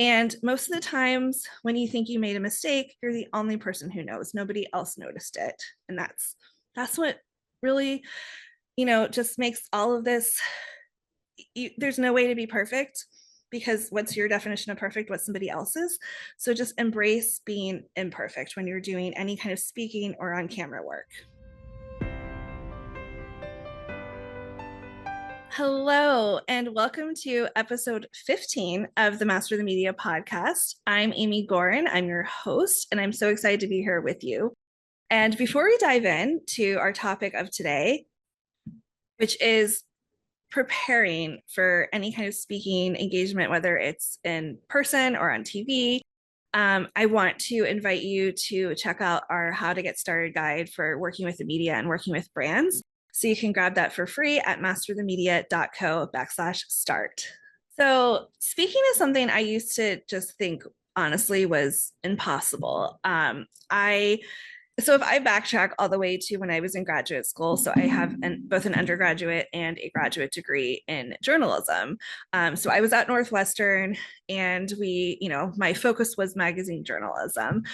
And most of the times when you think you made a mistake, you're the only person who knows. Nobody else noticed it. And that's what really, just makes all of this there's no way to be perfect because what's your definition of perfect? What's somebody else's? So just embrace being imperfect when you're doing any kind of speaking or on camera work. Hello, and welcome to episode 15 of the Master the Media podcast. I'm Amy Gorin. I'm your host, and I'm so excited to be here with you. And before we dive in to our topic of today, which is preparing for any kind of speaking engagement, whether it's in person or on TV, I want to invite you to check out our How to Get Started guide for working with the media and working with brands. So you can grab that for free at masterthemedia.co/start. So speaking is something I used to just think honestly was impossible. So if I backtrack all the way to when I was in graduate school, so I have both an undergraduate and a graduate degree in journalism. So I was at Northwestern, and my focus was magazine journalism,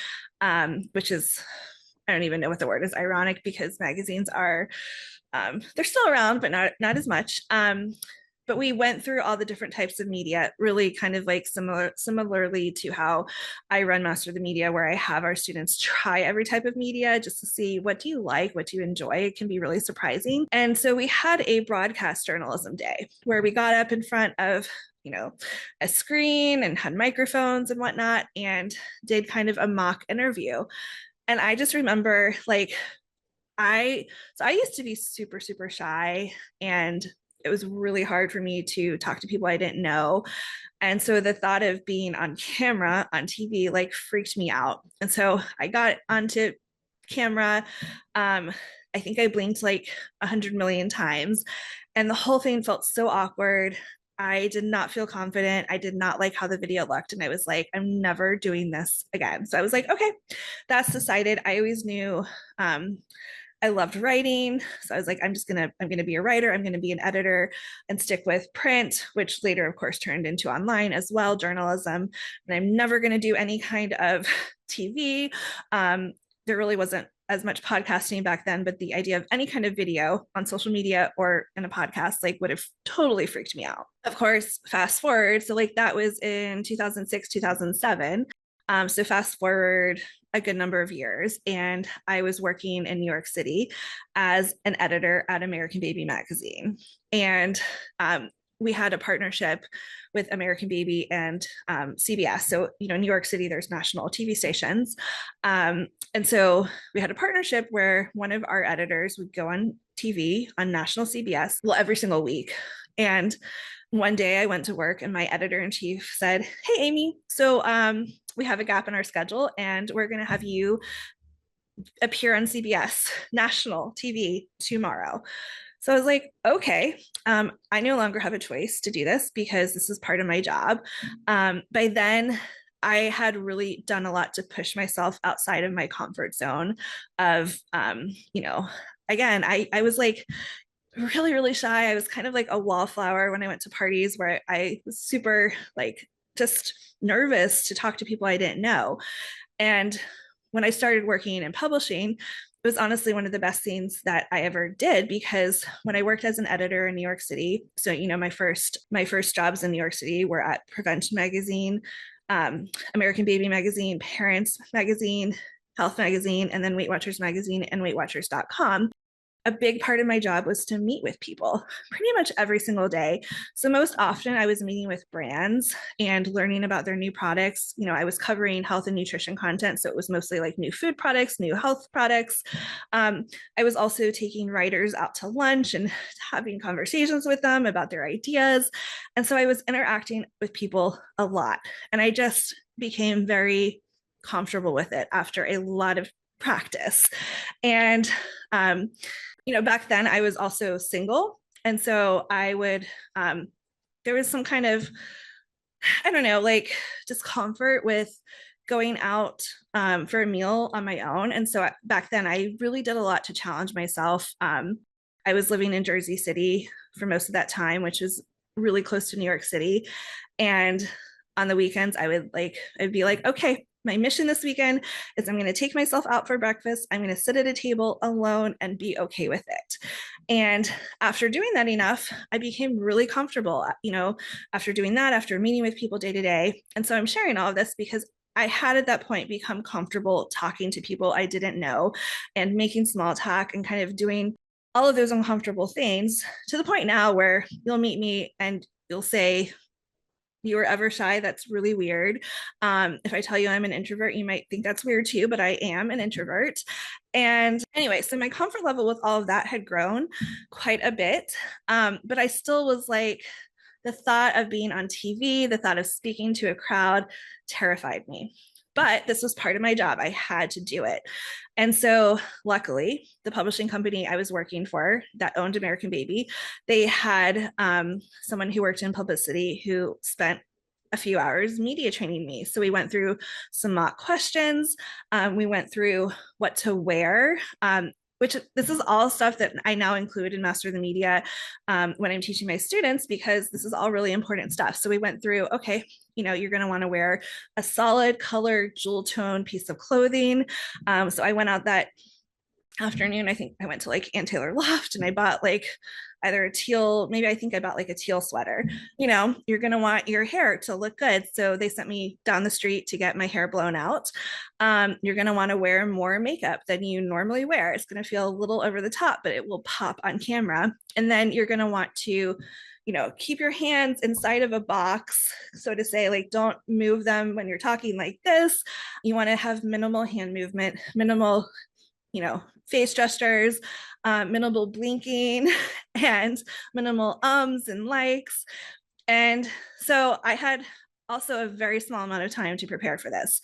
which is, I don't even know what the word is, ironic, because magazines are, they're still around, but not as much. But we went through all the different types of media, really kind of like similarly to how I run Master the Media, where I have our students try every type of media just to see, what do you like, what do you enjoy. It can be really surprising. And so we had a broadcast journalism day where we got up in front of a screen and had microphones and whatnot, and did kind of a mock interview. And I just remember, like, I used to be super, super shy, and it was really hard for me to talk to people I didn't know. And so the thought of being on camera on TV like freaked me out. And so I got onto camera. I think I blinked like 100 million times, and the whole thing felt so awkward. I did not feel confident. I did not like how the video looked. And I was like, I'm never doing this again. So I was like, okay, that's decided. I always knew I loved writing. So I was like, I'm going to be a writer. I'm going to be an editor and stick with print, which later, of course, turned into online as well, journalism. And I'm never going to do any kind of TV. There really wasn't as much podcasting back then, but the idea of any kind of video on social media or in a podcast like would have totally freaked me out. Of course, fast forward. So like that was in 2006, 2007. So fast forward a good number of years, and I was working in New York City as an editor at American Baby magazine. And we had a partnership with American Baby and CBS. So, New York City, there's national TV stations. And so we had a partnership where one of our editors would go on TV on national CBS, well, every single week. And one day I went to work, and my editor in chief said, "Hey, Amy, so we have a gap in our schedule, and we're going to have you appear on CBS national TV tomorrow." So I was like, okay, I no longer have a choice to do this because this is part of my job. By then, I had really done a lot to push myself outside of my comfort zone of, again, I was like really, really shy. I was kind of like a wallflower when I went to parties, where I was super like just nervous to talk to people I didn't know. And when I started working in publishing, it was honestly one of the best things that I ever did, because when I worked as an editor in New York City, so my first jobs in New York City were at Prevention Magazine, American Baby Magazine, Parents Magazine, Health Magazine, and then Weight Watchers Magazine and WeightWatchers.com. A big part of my job was to meet with people pretty much every single day. So most often I was meeting with brands and learning about their new products. I was covering health and nutrition content, so it was mostly like new food products, new health products. I was also taking writers out to lunch and having conversations with them about their ideas. And so I was interacting with people a lot, and I just became very comfortable with it after a lot of practice. And back then I was also single. And so I would, there was some kind of, I don't know, like discomfort with going out for a meal on my own. And so back then I really did a lot to challenge myself. I was living in Jersey City for most of that time, which is really close to New York City. And on the weekends, I'd be like, okay, my mission this weekend is I'm going to take myself out for breakfast. I'm going to sit at a table alone and be okay with it. And after doing that enough, I became really comfortable, after doing that, after meeting with people day to day. And so I'm sharing all of this because I had at that point become comfortable talking to people I didn't know and making small talk and kind of doing all of those uncomfortable things to the point now where you'll meet me and you'll say, you were ever shy, that's really weird. If I tell you I'm an introvert, you might think that's weird too, but I am an introvert. And anyway, so my comfort level with all of that had grown quite a bit. But I still was like, the thought of being on TV, the thought of speaking to a crowd terrified me. But this was part of my job. I had to do it. And so, luckily, the publishing company I was working for that owned American Baby, they had someone who worked in publicity who spent a few hours media training me. So we went through some mock questions. We went through what to wear. Which this is all stuff that I now include in Master the Media when I'm teaching my students, because this is all really important stuff. So we went through, okay, you're going to want to wear a solid color, jewel tone piece of clothing. So I went out that afternoon. I think I went to like Ann Taylor Loft and I bought like either a teal, maybe I think I bought like a teal sweater. You're going to want your hair to look good. So they sent me down the street to get my hair blown out. You're going to want to wear more makeup than you normally wear. It's going to feel a little over the top, but it will pop on camera. And then you're going to want to keep your hands inside of a box, so to say, like don't move them when you're talking like this. You want to have minimal hand movement, minimal face gestures, minimal blinking, and minimal ums and likes. And so I had also a very small amount of time to prepare for this.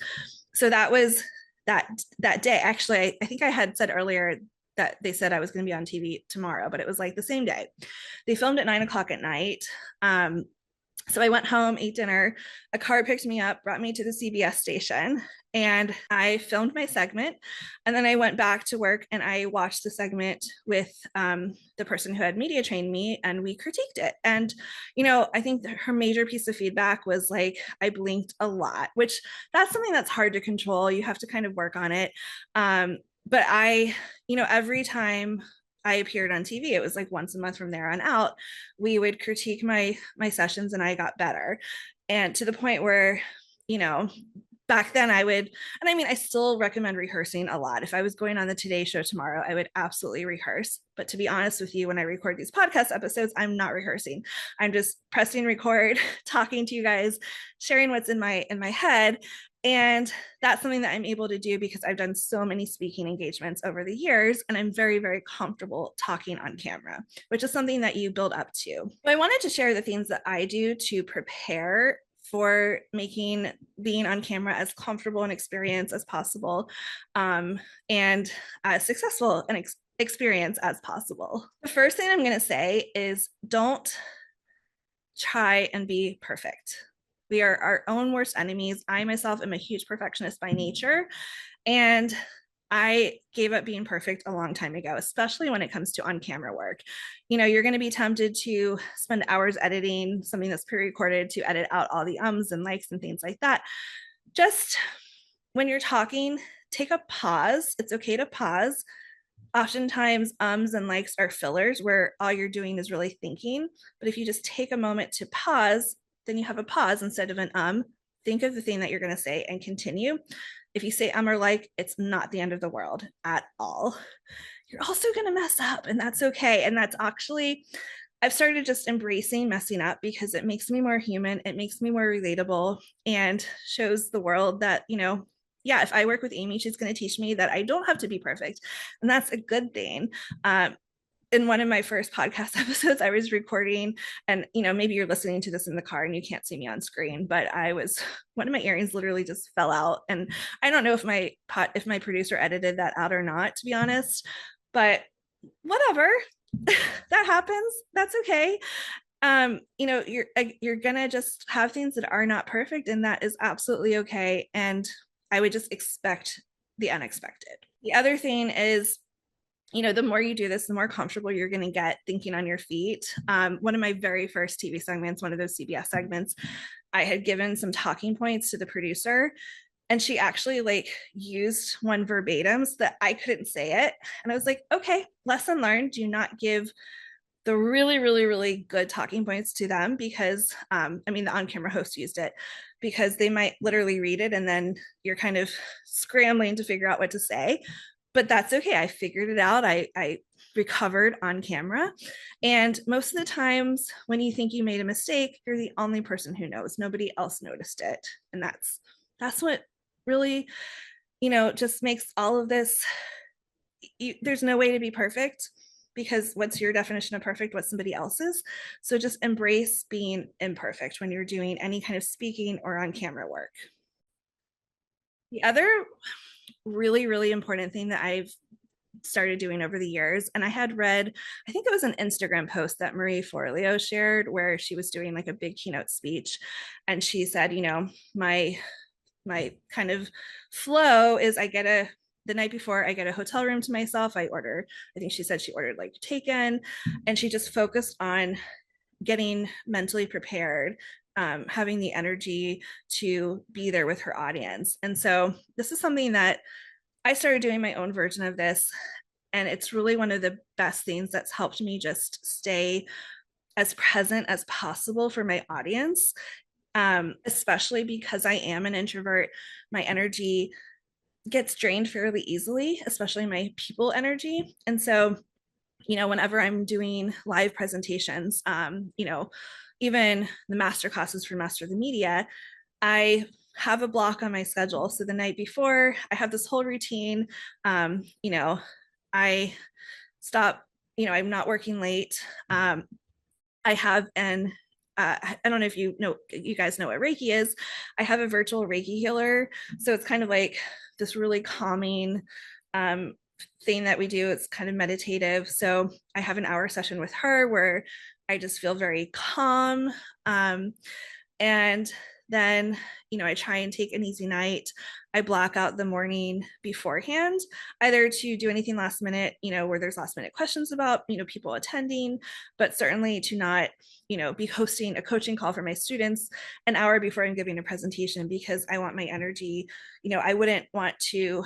So that was that day. Actually, I think I had said earlier that they said I was going to be on TV tomorrow, but it was like the same day. They filmed at 9:00 at night. So I went home, ate dinner, a car picked me up, brought me to the CBS station, and I filmed my segment. And then I went back to work and I watched the segment with the person who had media trained me, and we critiqued it. And, I think her major piece of feedback was like, I blinked a lot, which that's something that's hard to control. You have to kind of work on it. But every time I appeared on TV, it was like once a month from there on out, we would critique my sessions and I got better. And to the point where, back then I would, and I mean, I still recommend rehearsing a lot. If I was going on the Today Show tomorrow, I would absolutely rehearse. But to be honest with you, when I record these podcast episodes, I'm not rehearsing. I'm just pressing record, talking to you guys, sharing what's in my head. And that's something that I'm able to do because I've done so many speaking engagements over the years, and I'm very, very comfortable talking on camera, which is something that you build up to. So I wanted to share the things that I do to prepare for making being on camera as comfortable an experience as possible, and as successful an experience as possible. The first thing I'm going to say is don't try and be perfect. We are our own worst enemies. I myself am a huge perfectionist by nature, and I gave up being perfect a long time ago, especially when it comes to on-camera work. You're going to be tempted to spend hours editing something that's pre-recorded to edit out all the ums and likes and things like that. Just when you're talking, take a pause. It's okay to pause. Oftentimes, ums and likes are fillers where all you're doing is really thinking. But if you just take a moment to pause, then you have a pause instead of an. Think of the thing that you're going to say and continue. If you say or like, it's not the end of the world at all. You're also going to mess up, and that's okay. And that's actually, I've started just embracing messing up because it makes me more human. It makes me more relatable and shows the world that, yeah, if I work with Amy, she's going to teach me that I don't have to be perfect. And that's a good thing. In one of my first podcast episodes, I was recording, and maybe you're listening to this in the car and you can't see me on screen, but one of my earrings literally just fell out, and I don't know if my producer edited that out or not, to be honest, but whatever. That happens. That's okay. You're gonna just have things that are not perfect, and that is absolutely okay. And I would just expect the unexpected. The other thing is, the more you do this, the more comfortable you're going to get thinking on your feet. One of my very first TV segments, one of those CBS segments, I had given some talking points to the producer, and she actually like used one verbatim so that I couldn't say it. And I was like, okay, lesson learned. Do not give the really, really, really good talking points to them because, I mean, the on camera host used it because they might literally read it and then you're kind of scrambling to figure out what to say. But that's okay. I figured it out. I recovered on camera. And most of the times when you think you made a mistake, you're the only person who knows. Nobody else noticed it. And that's what really, just makes all of this, there's no way to be perfect because what's your definition of perfect? What's somebody else's? So just embrace being imperfect when you're doing any kind of speaking or on camera work. The other really, really important thing that I've started doing over the years, and I had read, I think it was an Instagram post that Marie Forleo shared where she was doing like a big keynote speech, and she said, my kind of flow is the night before I get a hotel room to myself. I think she said she ordered like taken, and she just focused on getting mentally prepared, having the energy to be there with her audience. And so this is something that I started doing my own version of this. And it's really one of the best things that's helped me just stay as present as possible for my audience, especially because I am an introvert. My energy gets drained fairly easily, especially my people energy. And so, whenever I'm doing live presentations, even the master classes for Master of the Media, I have a block on my schedule. So the night before, I have this whole routine. I stop, I'm not working late. I have I don't know if you guys know what Reiki is. I have a virtual Reiki healer. So it's kind of like this really calming um, thing that we do. It's kind of meditative. So I have an hour session with her where I just feel very calm. And then, I try and take an easy night. I block out the morning beforehand, either to do anything last minute, where there's last minute questions about, people attending, but certainly to not, be hosting a coaching call for my students an hour before I'm giving a presentation because I want my energy, I wouldn't want to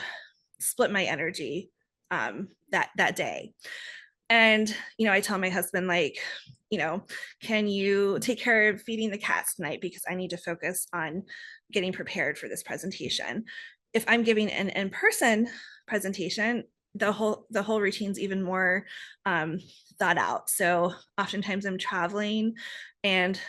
split my energy that day. And, I tell my husband, like, can you take care of feeding the cats tonight? Because I need to focus on getting prepared for this presentation. If I'm giving an in-person presentation, the whole routine's even more thought out. So oftentimes I'm traveling and,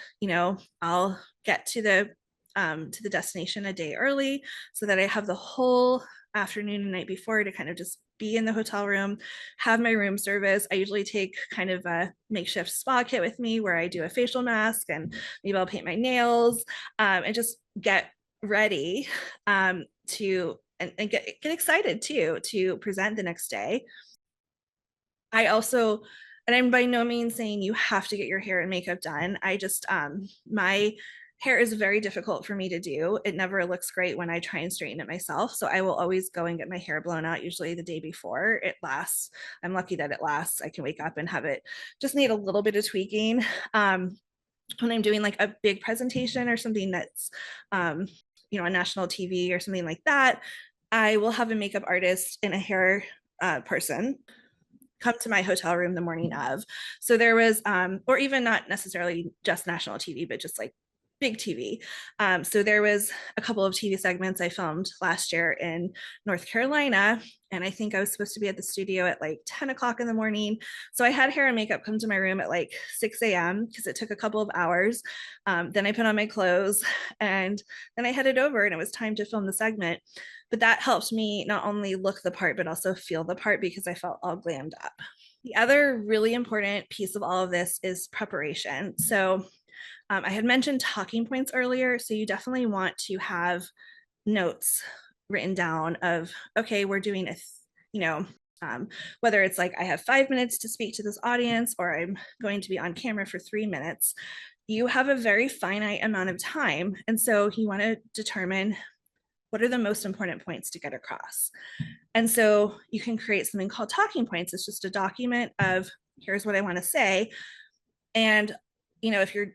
I'll get to the destination a day early so that I have the whole afternoon and night before to kind of just be in the hotel room, have my room service. I usually take kind of a makeshift spa kit with me where I do a facial mask and maybe I'll paint my nails, and just get ready to and get excited too to present the next day. I also, and I'm by no means saying you have to get your hair and makeup done. I just, my hair is very difficult for me to do. It never looks great when I try and straighten it myself. So I will always go and get my hair blown out, usually the day before it lasts. I'm lucky that it lasts. I can wake up and have it just need a little bit of tweaking. When I'm doing like a big presentation or something that's, on national TV or something like that, I will have a makeup artist and a hair person come to my hotel room the morning of. So there was, or even not necessarily just national TV, but just like big TV. So there was a couple of TV segments I filmed last year in North Carolina. And I think I was supposed to be at the studio at like 10 o'clock in the morning. So I had hair and makeup come to my room at like 6 a.m. because it took a couple of hours. Then I put on my clothes and then I headed over and it was time to film the segment. But that helped me not only look the part, but also feel the part because I felt all glammed up. The other really important piece of all of this is preparation. So I had mentioned talking points earlier. So you definitely want to have notes written down of, okay, we're doing whether it's like I have 5 minutes to speak to this audience or I'm going to be on camera for 3 minutes. You have a very finite amount of time. And so you want to determine what are the most important points to get across? And so you can create something called talking points. It's just a document of here's what I want to say. And, if you're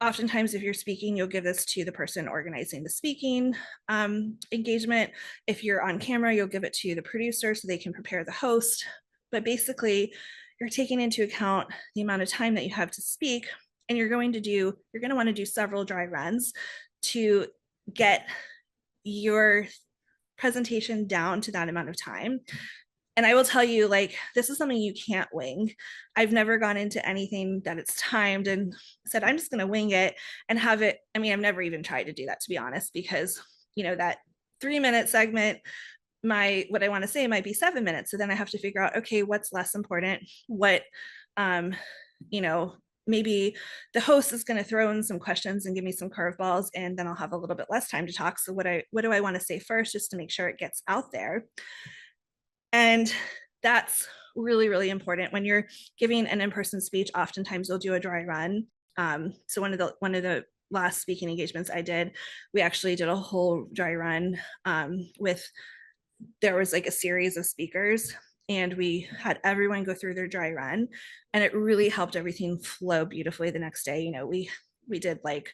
oftentimes if you're speaking, you'll give this to the person organizing the speaking engagement. If you're on camera, you'll give it to the producer so they can prepare the host. But basically, you're taking into account the amount of time that you have to speak, and you're going to want to do several dry runs to get your presentation down to that amount of time. And I will tell you, like, this is something you can't wing. I've never gone into anything that it's timed and said, I'm just going to wing it and have it. I mean, I've never even tried to do that, to be honest, because, that 3-minute segment, what I want to say might be 7 minutes. So then I have to figure out, okay, what's less important? What, you know, maybe the host is going to throw in some questions and give me some curveballs, and then I'll have a little bit less time to talk. So what do I want to say first, just to make sure it gets out there? And that's really, really important when you're giving an in-person speech. Oftentimes you'll do a dry run. So one of the last speaking engagements I did, we actually did a whole dry run there was like a series of speakers, and we had everyone go through their dry run, and it really helped everything flow beautifully the next day. We did like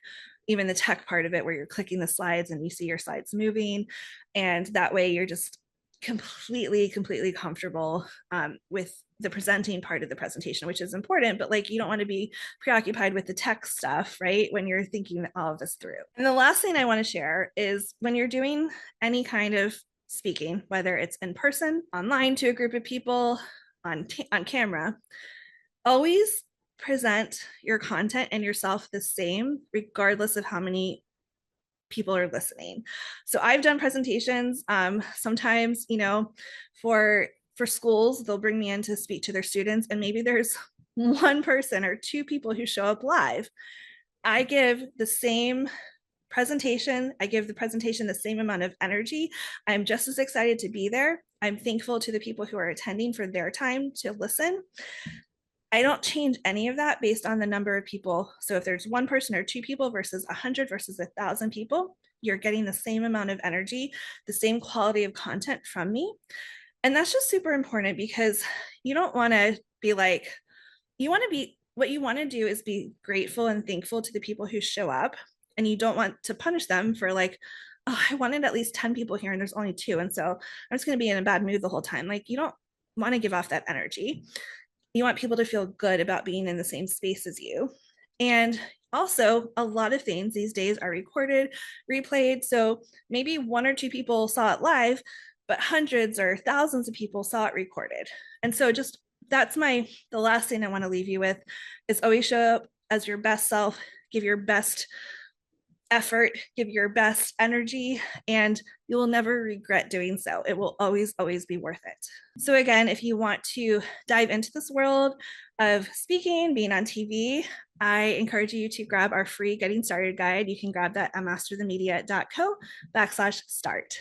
even the tech part of it where you're clicking the slides and you see your slides moving, and that way you're just completely comfortable with the presenting part of the presentation, which is important, but like you don't want to be preoccupied with the tech stuff, right, when you're thinking all of this through. And the last thing I want to share is when you're doing any kind of speaking, whether it's in person, online to a group of people, on camera, always present your content and yourself the same, regardless of how many people are listening. So I've done presentations. Sometimes, for schools, they'll bring me in to speak to their students, and maybe there's one person or two people who show up live. I give the same presentation. I give the presentation the same amount of energy. I'm just as excited to be there. I'm thankful to the people who are attending for their time to listen. I don't change any of that based on the number of people. So if there's one person or two people versus 100 versus 1,000 people, you're getting the same amount of energy, the same quality of content from me. And that's just super important, because you don't want to be like, what you want to do is be grateful and thankful to the people who show up. And you don't want to punish them for like, oh, I wanted at least 10 people here and there's only 2. And so I'm just going to be in a bad mood the whole time. Like, you don't want to give off that energy. You want people to feel good about being in the same space as you. And also, a lot of things these days are recorded, replayed. So maybe 1 or 2 people saw it live, but hundreds or thousands of people saw it recorded. And so just that's the last thing I want to leave you with is always show up as your best self, give your best effort, give your best energy, and you will never regret doing so. It will always be worth it. So again, if you want to dive into this world of speaking, being on TV, I encourage you to grab our free Getting Started guide. You can grab that at masterthemedia.co/start.